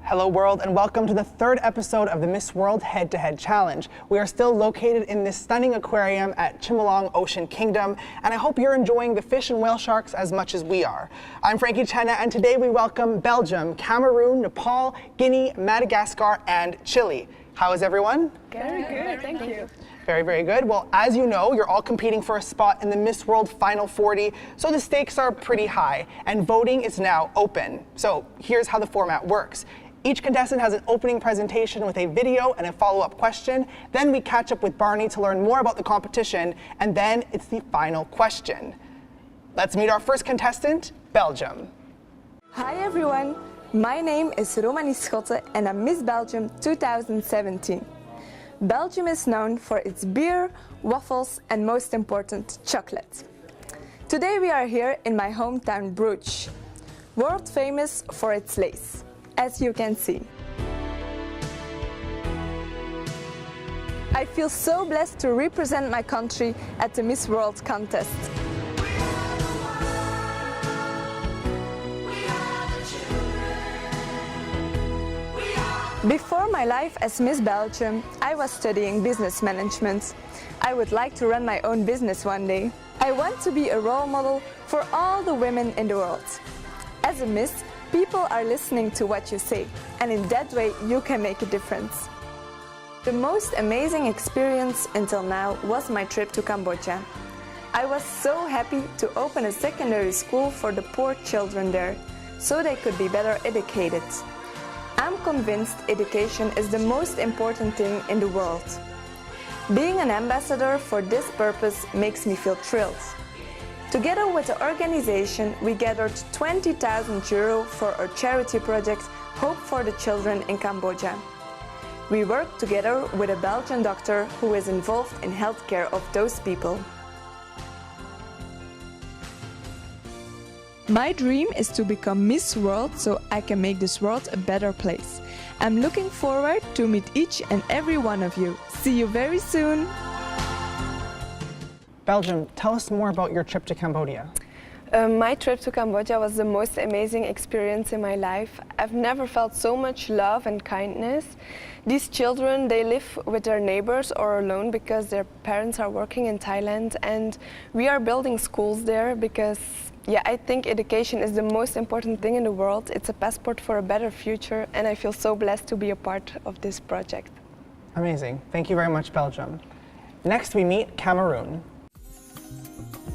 Hello world, and welcome to the third episode of the Miss World Head-to-Head Challenge. We are still located in this stunning aquarium at Chimelong Ocean Kingdom, and I hope you're enjoying the fish and whale sharks as much as we are. I'm Frankie Chenna, and today we welcome Belgium, Cameroon, Nepal, Guinea, Madagascar, and Chile. How is everyone? Very good, thank you. Very, very good. Well, as you know, you're all competing for a spot in the Miss World Final 40, so the stakes are pretty high, and voting is now open. So here's how the format works. Each contestant has an opening presentation with a video and a follow-up question. Then we catch up with Barney to learn more about the competition, and then it's the final question. Let's meet our first contestant, Belgium. Hi everyone, my name is Romani Schotte and I'm Miss Belgium 2017. Belgium is known for its beer, waffles and most important, chocolate. Today we are here in my hometown Bruges, world famous for its lace, as you can see. I feel so blessed to represent my country at the Miss World contest. Before my life as Miss Belgium, I was studying business management. I would like to run my own business one day. I want to be a role model for all the women in the world. As a Miss, people are listening to what you say, and in that way you can make a difference. The most amazing experience until now was my trip to Cambodia. I was so happy to open a secondary school for the poor children there, so they could be better educated. I'm convinced education is the most important thing in the world. Being an ambassador for this purpose makes me feel thrilled. Together with the organization, we gathered €20,000 for our charity project Hope for the Children in Cambodia. We worked together with a Belgian doctor who is involved in healthcare of those people. My dream is to become Miss World so I can make this world a better place. I'm looking forward to meet each and every one of you. See you very soon! Belgium, tell us more about your trip to Cambodia. My trip to Cambodia was the most amazing experience in my life. I've never felt so much love and kindness. These children, they live with their neighbors or alone because their parents are working in Thailand, and we are building schools there because I think education is the most important thing in the world. It's a passport for a better future, and I feel so blessed to be a part of this project. Amazing. Thank you very much, Belgium. Next, we meet Cameroon.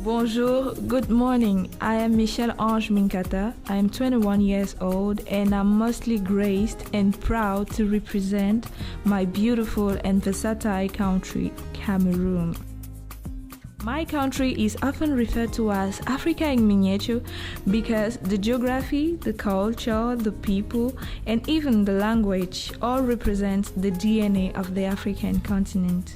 Bonjour, good morning. I am Michelle Ange Minkata. I am 21 years old and I'm mostly graced and proud to represent my beautiful and versatile country, Cameroon. My country is often referred to as Africa in miniature because the geography, the culture, the people, and even the language all represent the DNA of the African continent.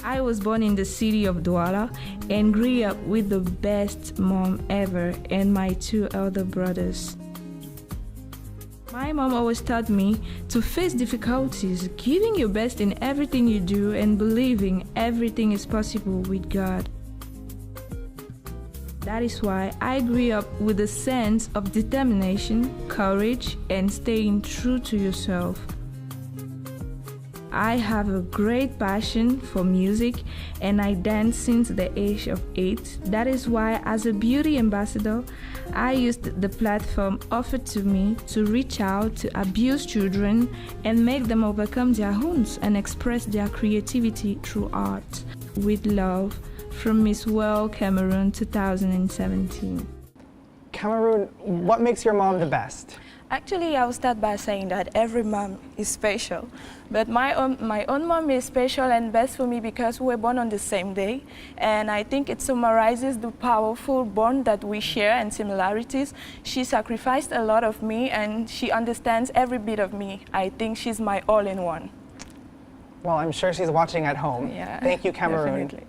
I was born in the city of Douala and grew up with the best mom ever and my two elder brothers. My mom always taught me to face difficulties, giving your best in everything you do and believing everything is possible with God. That is why I grew up with a sense of determination, courage, and staying true to yourself. I have a great passion for music and I dance since the age of 8. That is why, as a beauty ambassador, I used the platform offered to me to reach out to abused children and make them overcome their wounds and express their creativity through art. With love, from Miss World Cameroon 2017. Cameroon, what makes your mom the best? Actually, I will start by saying that every mom is special, but my own mom is special and best for me because we were born on the same day, and I think it summarizes the powerful bond that we share and similarities. She sacrificed a lot of me and she understands every bit of me. I think she's my all-in-one. Well, I'm sure she's watching at home. Yeah, thank you, Cameroon. Definitely.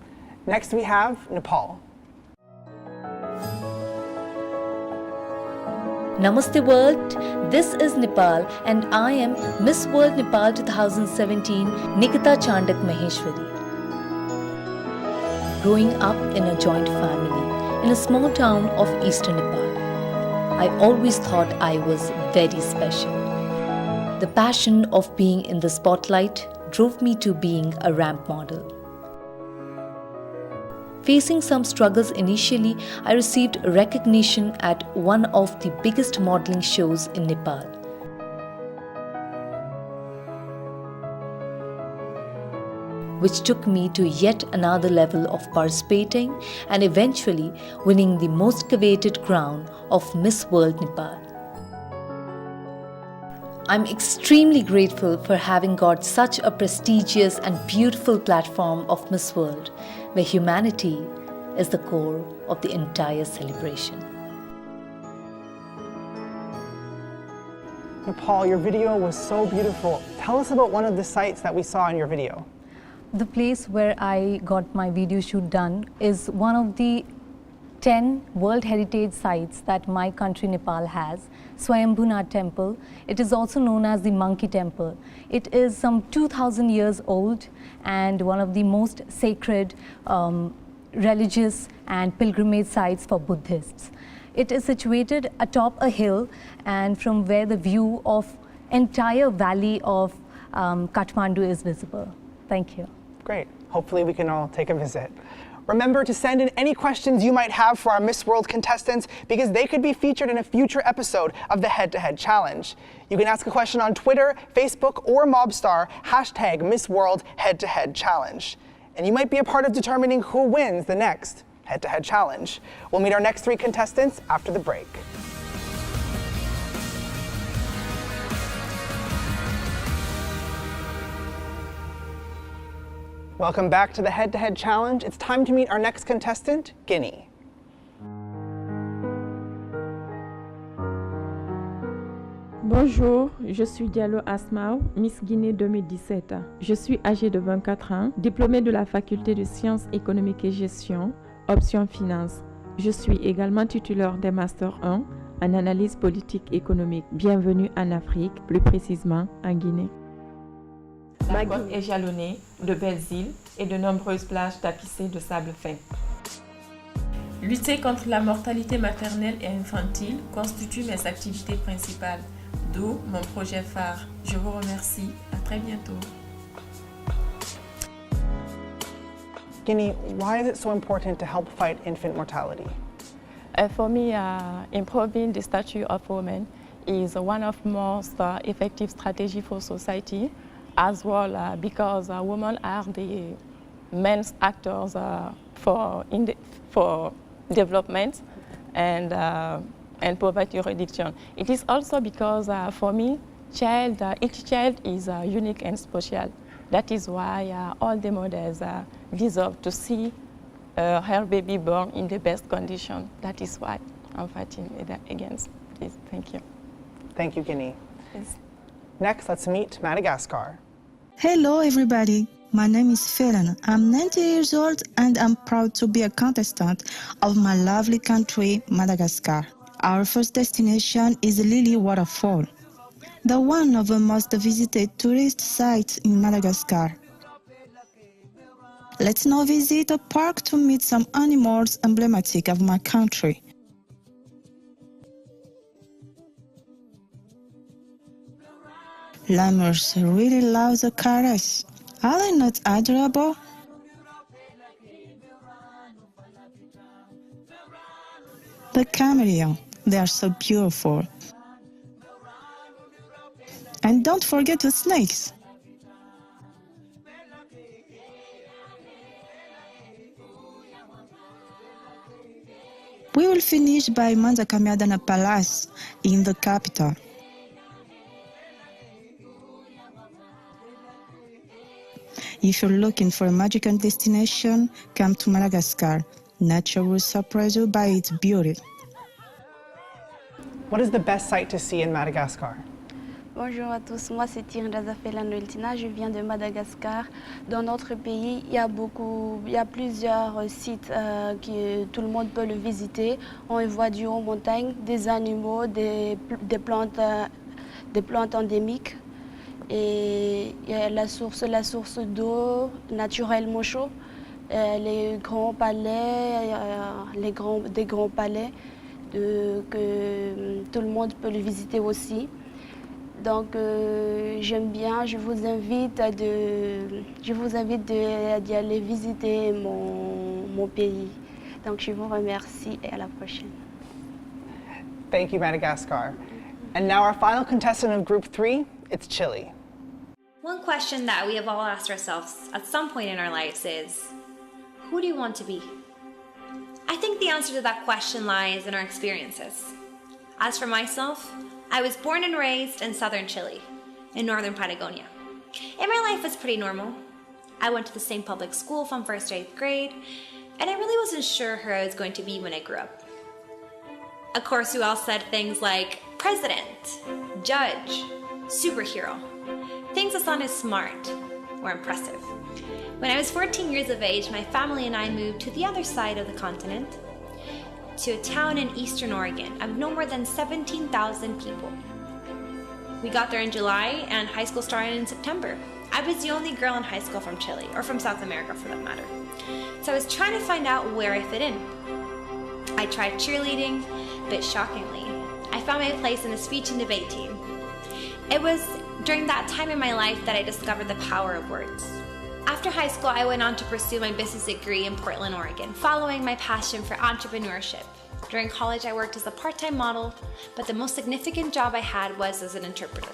Next we have Nepal. Namaste world, this is Nepal and I am Miss World Nepal 2017 Nikita Chandak Maheshwari. Growing up in a joint family in a small town of eastern Nepal, I always thought I was very special. The passion of being in the spotlight drove me to being a ramp model. Facing some struggles initially, I received recognition at one of the biggest modeling shows in Nepal. Which took me to yet another level of participating and eventually winning the most coveted crown of Miss World Nepal. I'm extremely grateful for having got such a prestigious and beautiful platform of Miss World, where humanity is the core of the entire celebration. Nepal, your video was so beautiful. Tell us about one of the sites that we saw in your video. The place where I got my video shoot done is one of the 10 World Heritage Sites that my country Nepal has, Swayambhuna Temple. It is also known as the Monkey Temple. It is some 2000 years old and one of the most sacred religious and pilgrimage sites for Buddhists. It is situated atop a hill and from where the view of entire valley of Kathmandu is visible. Thank you. Great. Hopefully we can all take a visit. Remember to send in any questions you might have for our Miss World contestants because they could be featured in a future episode of the Head to Head Challenge. You can ask a question on Twitter, Facebook, or Mobstar, hashtag Miss World Head to Head Challenge. And you might be a part of determining who wins the next Head to Head Challenge. We'll meet our next 3 contestants after the break. Welcome back to the Head to Head Challenge. It's time to meet our next contestant, Guinea. Bonjour, je suis Diallo Asmao, Miss Guinée 2017. Je suis âgée de 24 ans, diplômée de la faculté de sciences économiques et gestion, option finance. Je suis également titulaire des Master 1 en analyse politique économique. Bienvenue en Afrique, plus précisément en Guinée. Ma côte est jalonnée de belles îles et de nombreuses plages tapissées de sable fin. Lutter contre la mortalité maternelle et infantile constitue mes activités principales, d'où mon projet phare. Je vous remercie. À très bientôt. Guinea, why is it so important to help fight infant mortality? For me, improving the status of women is one of the most effective strategies for society, as well because women are the main actors for development and poverty reduction. It is also because for me, each child is unique and special. That is why all the mothers deserve to see her baby born in the best condition. That is why I'm fighting against this. Thank you. Thank you, Guinea. Yes. Next, let's meet Madagascar. Hello, everybody. My name is Felana. I'm 90 years old and I'm proud to be a contestant of my lovely country, Madagascar. Our first destination is Lily Waterfall, the one of the most visited tourist sites in Madagascar. Let's now visit a park to meet some animals emblematic of my country. Lemurs really love the caress. Are they not adorable? The chameleon, they are so beautiful. And don't forget the snakes. We will finish by Manzakamiadana Palace in the capital. If you're looking for a magical destination, come to Madagascar. Nature will surprise you by its beauty. What is the best sight to see in Madagascar? Bonjour à tous, moi c'est Tirindaza Felanoeltina, je viens de Madagascar. Dans notre pays, il y a plusieurs sites que tout le monde peut le visiter. On y voit du haut montagne, des animaux, des plantes endémiques. Et il y a la source d'eau naturellement chaude, les grands palais, des grands palais. que tout le monde peut le visiter aussi. Donc j'aime bien, je vous invite d'y aller visiter mon pays. Donc je vous remercie et à la prochaine. Thank you, Madagascar. And now our final contestant of Group 3, it's Chile. One question that we have all asked ourselves at some point in our lives is, who do you want to be? I think the answer to that question lies in our experiences. As for myself, I was born and raised in southern Chile, in northern Patagonia. And my life was pretty normal. I went to the same public school from 1st to 8th grade, and I really wasn't sure who I was going to be when I grew up. Of course, we all said things like president, judge, superhero, things that sounded smart or impressive. When I was 14 years of age, my family and I moved to the other side of the continent, to a town in eastern Oregon of no more than 17,000 people. We got there in July and high school started in September. I was the only girl in high school from Chile, or from South America for that matter. So I was trying to find out where I fit in. I tried cheerleading, but shockingly, I found my place in the speech and debate team. It was during that time in my life that I discovered the power of words. After high school, I went on to pursue my business degree in Portland, Oregon, following my passion for entrepreneurship. During college, I worked as a part-time model, but the most significant job I had was as an interpreter.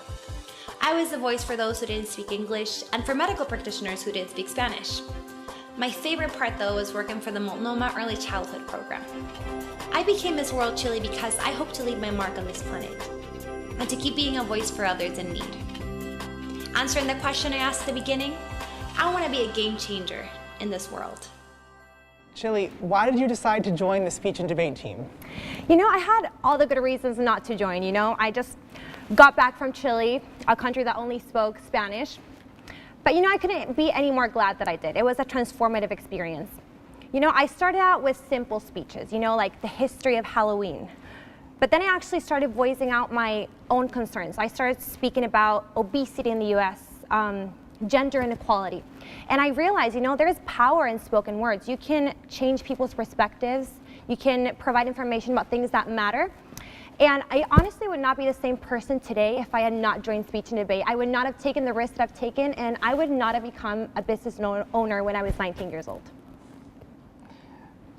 I was the voice for those who didn't speak English and for medical practitioners who didn't speak Spanish. My favorite part, though, was working for the Multnomah Early Childhood Program. I became Miss World Chile because I hope to leave my mark on this planet and to keep being a voice for others in need. Answering the question I asked at the beginning, I want to be a game changer in this world. Chile, why did you decide to join the speech and debate team? You know, I had all the good reasons not to join. You know, I just got back from Chile, a country that only spoke Spanish. But you know, I couldn't be any more glad that I did. It was a transformative experience. You know, I started out with simple speeches, you know, like the history of Halloween. But then I actually started voicing out my own concerns. I started speaking about obesity in the US, gender inequality. And I realized, you know, there is power in spoken words. You can change people's perspectives. You can provide information about things that matter. And I honestly would not be the same person today if I had not joined speech and debate. I would not have taken the risk that I've taken, and I would not have become a business owner when I was 19 years old.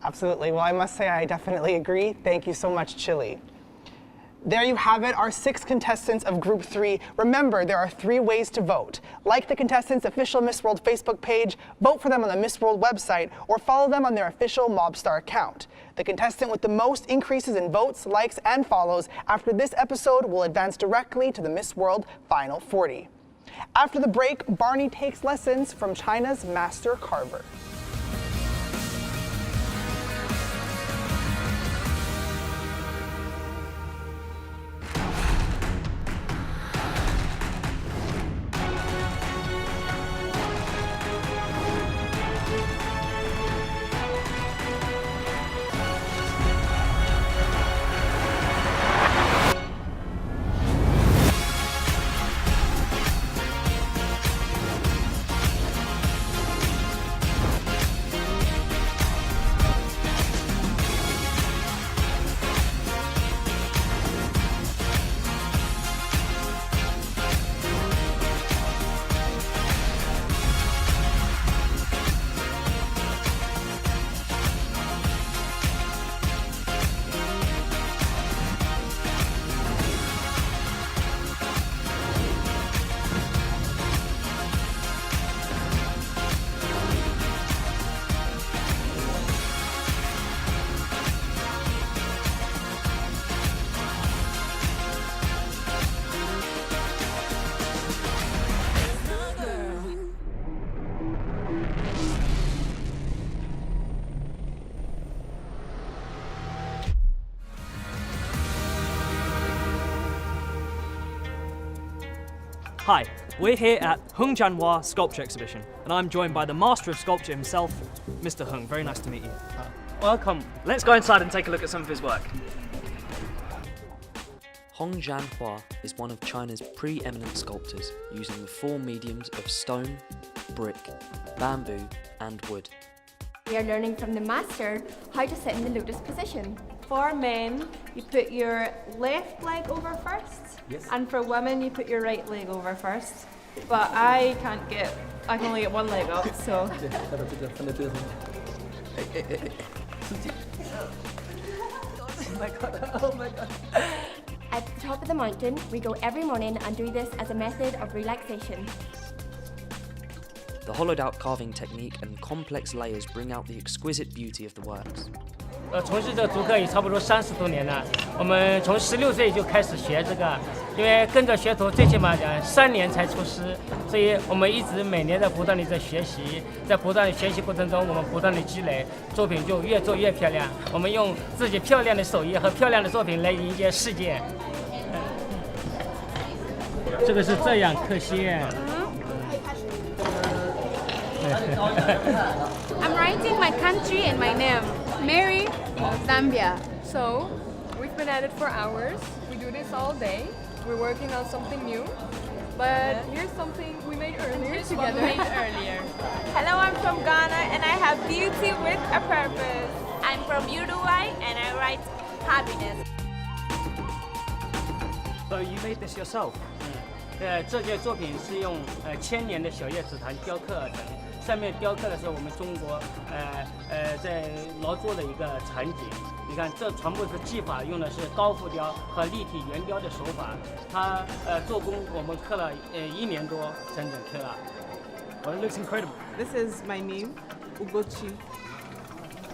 Absolutely. Well, I must say I definitely agree. Thank you so much, Chile. There you have it, our 6 contestants of Group 3. Remember, there are 3 ways to vote. Like the contestants' official Miss World Facebook page, vote for them on the Miss World website, or follow them on their official Mobstar account. The contestant with the most increases in votes, likes, and follows after this episode will advance directly to the Miss World Final 40. After the break, Barney takes lessons from China's master carver. Hi, we're here at Hung Jianhua Sculpture Exhibition, and I'm joined by the master of sculpture himself, Mr. Hung. Very nice to meet you. Welcome. Let's go inside and take a look at some of his work. Hung Jianhua is one of China's preeminent sculptors, using the 4 mediums of stone, brick, bamboo, and wood. We are learning from the master how to sit in the lotus position. for men, you put your left leg over first. Yes. And for women, you put your right leg over first. But I can only get one leg up, so. Oh my god, oh my god. At the top of the mountain, we go every morning and do this as a method of relaxation. The hollowed out carving technique and complex layers bring out the exquisite beauty of the works. 从事这个竹刻也差不多30多年了。我们从16岁就开始学这个，因为跟着学徒最起码讲3年才出师，所以我们一直每年在不断的在学习，在不断的学习过程中，我们不断的积累，作品就越做越漂亮。我们用自己漂亮的手艺和漂亮的作品来迎接世界。这个是这样刻线。I'm writing my country and my name, Mary, Zambia. So, we've been at it for hours. We do this all day. We're working on something new. But here's something we made earlier together. Hello, I'm from Ghana and I have beauty with a purpose. I'm from Uruguay and I write happiness. So you made this yourself? 这件作品是用1000年的小叶紫檀雕刻而成，上面雕刻的是我们中国在劳作的一个场景。你看，这全部是技法，用的是高浮雕和立体圆雕的手法。它做工我们刻了1年多，整刻了。Well, it looks incredible. This is my name, Ugochi.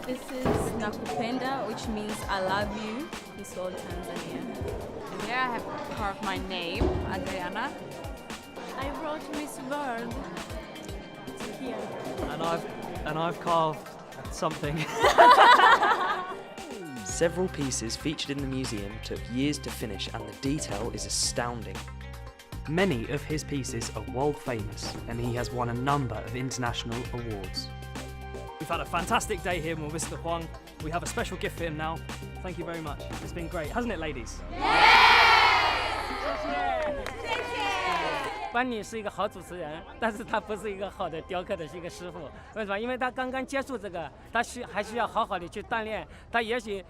This is Nakupenda, which means I love you, Miss World Tanzania. And here I have carved my name, Adriana. I wrote Miss World. It's here. And I've carved something. Several pieces featured in the museum took years to finish and the detail is astounding. Many of his pieces are world famous and he has won a number of international awards. We've had a fantastic day here with Mr. Huang. We have a special gift for him now. Thank you very much. It's been great, hasn't it, ladies? Bunny 是一个好主持人，但是他不是一个好的雕刻的一个师傅。为什么？因为他刚刚接触这个，他还需要好好的去锻炼。他也许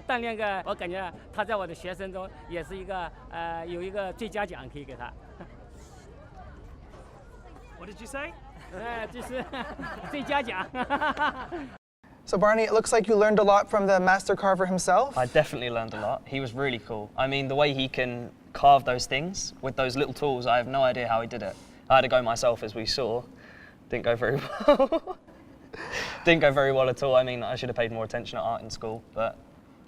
锻炼个，我感觉他在我的学生中也是一个有一个最佳奖可以给他。What did you say? 就是最佳奖。So Barney, it looks like you learned a lot from the master carver himself. I definitely learned a lot. He was really cool. I mean, the way he can carve those things with those little tools, I have no idea how he did it. I had to go myself, as we saw. Didn't go very well. Didn't go very well at all. I mean, I should have paid more attention at art in school, but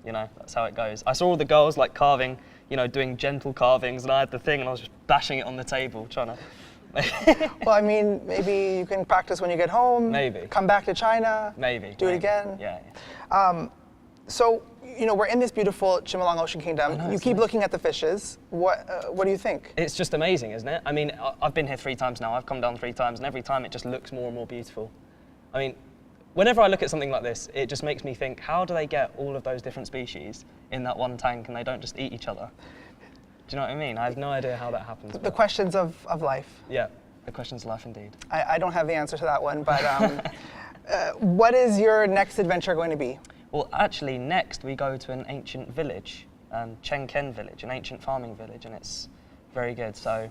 you know, that's how it goes. I saw all the girls like carving, you know, doing gentle carvings, and I had the thing and I was just bashing it on the table, trying to... Well, I mean, maybe you can practice when you get home. Maybe. Come back to China. Maybe. Do it again. Yeah. So, you know, we're in this beautiful Chimelong Ocean Kingdom. You keep looking at the fishes. What do you think? It's just amazing, isn't it? I mean, I've been here 3 times now. I've come down 3 times, and every time it just looks more and more beautiful. I mean, whenever I look at something like this, it just makes me think, how do they get all of those different species in that one tank and they don't just eat each other? Do you know what I mean? I have no idea how that happens. The questions of life. Yeah, the questions of life indeed. I don't have the answer to that one, but what is your next adventure going to be? Well, actually, next we go to an ancient village, Chengken village, an ancient farming village, and it's very good, so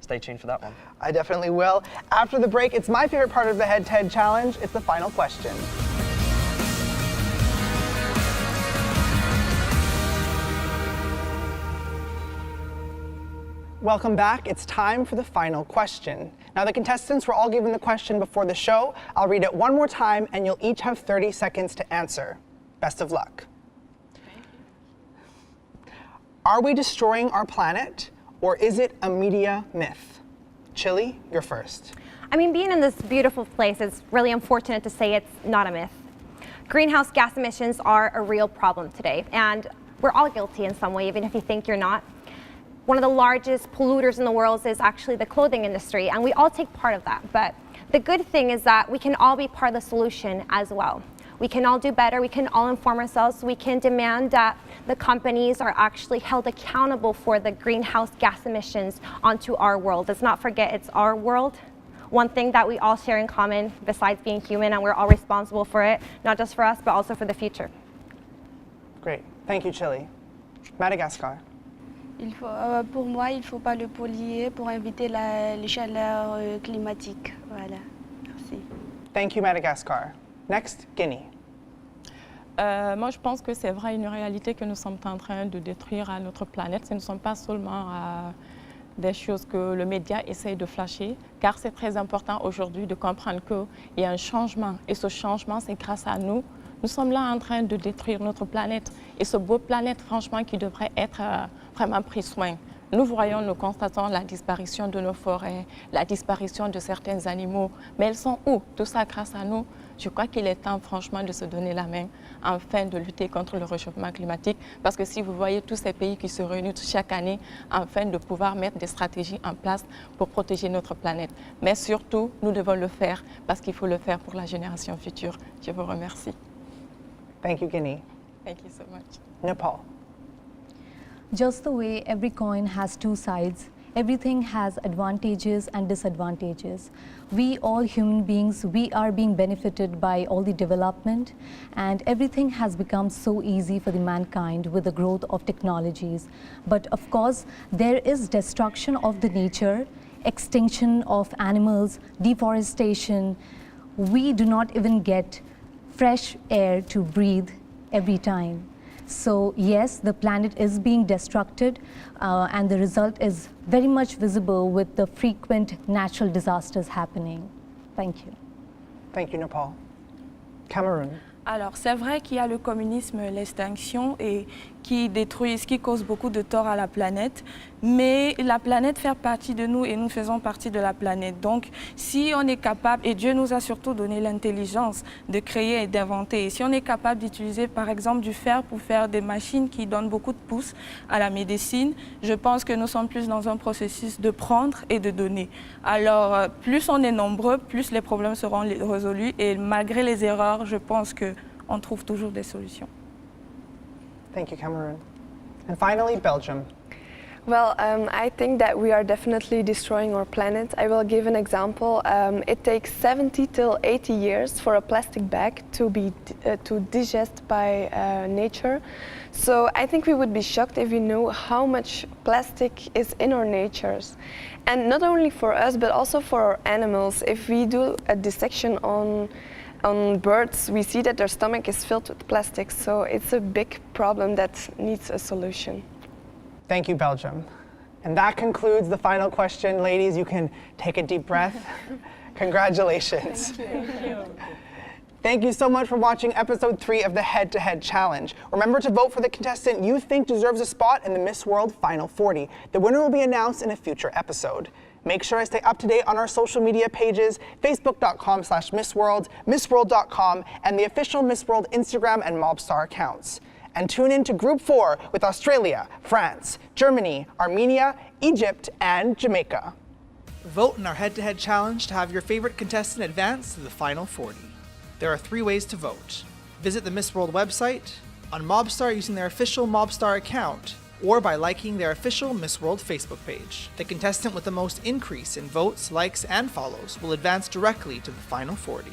stay tuned for that one. I definitely will. After the break, it's my favorite part of the Head-to-Head Challenge. It's the final question. Welcome back. It's time for the final question. Now, the contestants were all given the question before the show. I'll read it one more time, and you'll each have 30 seconds to answer. Best of luck. Are we destroying our planet, or is it a media myth? Chili, you're first. I mean, being in this beautiful place, it's really unfortunate to say it's not a myth. Greenhouse gas emissions are a real problem today, and we're all guilty in some way, even if you think you're not. One of the largest polluters in the world is actually the clothing industry, and we all take part of that. But the good thing is that we can all be part of the solution as well. We can all do better, we can all inform ourselves, we can demand that the companies are actually held accountable for the greenhouse gas emissions onto our world. Let's not forget it's our world. One thing that we all share in common, besides being human, and we're all responsible for it, not just for us, but also for the future. Great. Thank you, Chile. Madagascar. Pour moi, il ne faut pas le polluer pour éviter les chaleurs climatiques. Voilà. Merci. Thank you, Madagascar. Next, Guinea. Moi, je pense que c'est vrai une réalité que nous sommes en train de détruire à notre planète. Ce ne sont pas seulement des choses que le média essaye de flasher, car c'est très important aujourd'hui de comprendre qu'il y a un changement. Et ce changement, c'est grâce à nous. Nous sommes là en train de détruire notre planète. Et ce beau planète, franchement, qui devrait être vraiment pris soin. Nous voyons, nous constatons la disparition de nos forêts, la disparition de certains animaux. Mais elles sont où? Tout ça grâce à nous. Je crois qu'il est temps, franchement, de se donner la main afin de lutter contre le réchauffement climatique. Parce que si vous voyez tous ces pays qui se réunissent chaque année afin de pouvoir mettre des stratégies en place pour protéger notre planète. Mais surtout, nous devons le faire parce qu'il faut le faire pour la génération future. Je vous remercie. Thank you, Guinea. Thank you so much. Nepal. Just the way every coin has two sides, everything has advantages and disadvantages. We all human beings, we are being benefited by all the development, and everything has become so easy for the mankind with the growth of technologies. But of course, there is destruction of the nature, extinction of animals, deforestation. We do not even get fresh air to breathe every time. So yes, the planet is being destructed and the result is very much visible with the frequent natural disasters happening. Thank you. Thank you, Nepal. Cameroon. Alors, c'est vrai qu'il y a le communisme, l'extinction, et qui détruisent, qui causent beaucoup de tort à la planète, mais la planète fait partie de nous et nous faisons partie de la planète. Donc, si on est capable, et Dieu nous a surtout donné l'intelligence de créer et d'inventer, et si on est capable d'utiliser par exemple du fer pour faire des machines qui donnent beaucoup de pouces à la médecine, je pense que nous sommes plus dans un processus de prendre et de donner. Alors, plus on est nombreux, plus les problèmes seront résolus, et malgré les erreurs, je pense qu'on trouve toujours des solutions. Thank you, Cameroon. And finally, Belgium. Well, I think that we are definitely destroying our planet. I will give an example. It takes 70 till 80 years for a plastic bag to be to digest by nature. So I think we would be shocked if we knew how much plastic is in our natures. And not only for us, but also for our animals. If we do a dissection on birds, we see that their stomach is filled with plastic, so it's a big problem that needs a solution. Thank you, Belgium. And that concludes the final question. Ladies, you can take a deep breath. Congratulations. Thank you. Thank you so much for watching episode 3 of the Head to Head Challenge. Remember to vote for the contestant you think deserves a spot in the Miss World Final 40. The winner will be announced in a future episode. Make sure I stay up to date on our social media pages, facebook.com/MissWorld, MissWorld.com, and the official Miss World Instagram and Mobstar accounts. And tune in to Group 4 with Australia, France, Germany, Armenia, Egypt, and Jamaica. Vote in our head-to-head challenge to have your favorite contestant advance to the Final 40. There are 3 ways to vote. Visit the Miss World website, on Mobstar using their official Mobstar account, or by liking their official Miss World Facebook page. The contestant with the most increase in votes, likes, and follows will advance directly to the Final 40.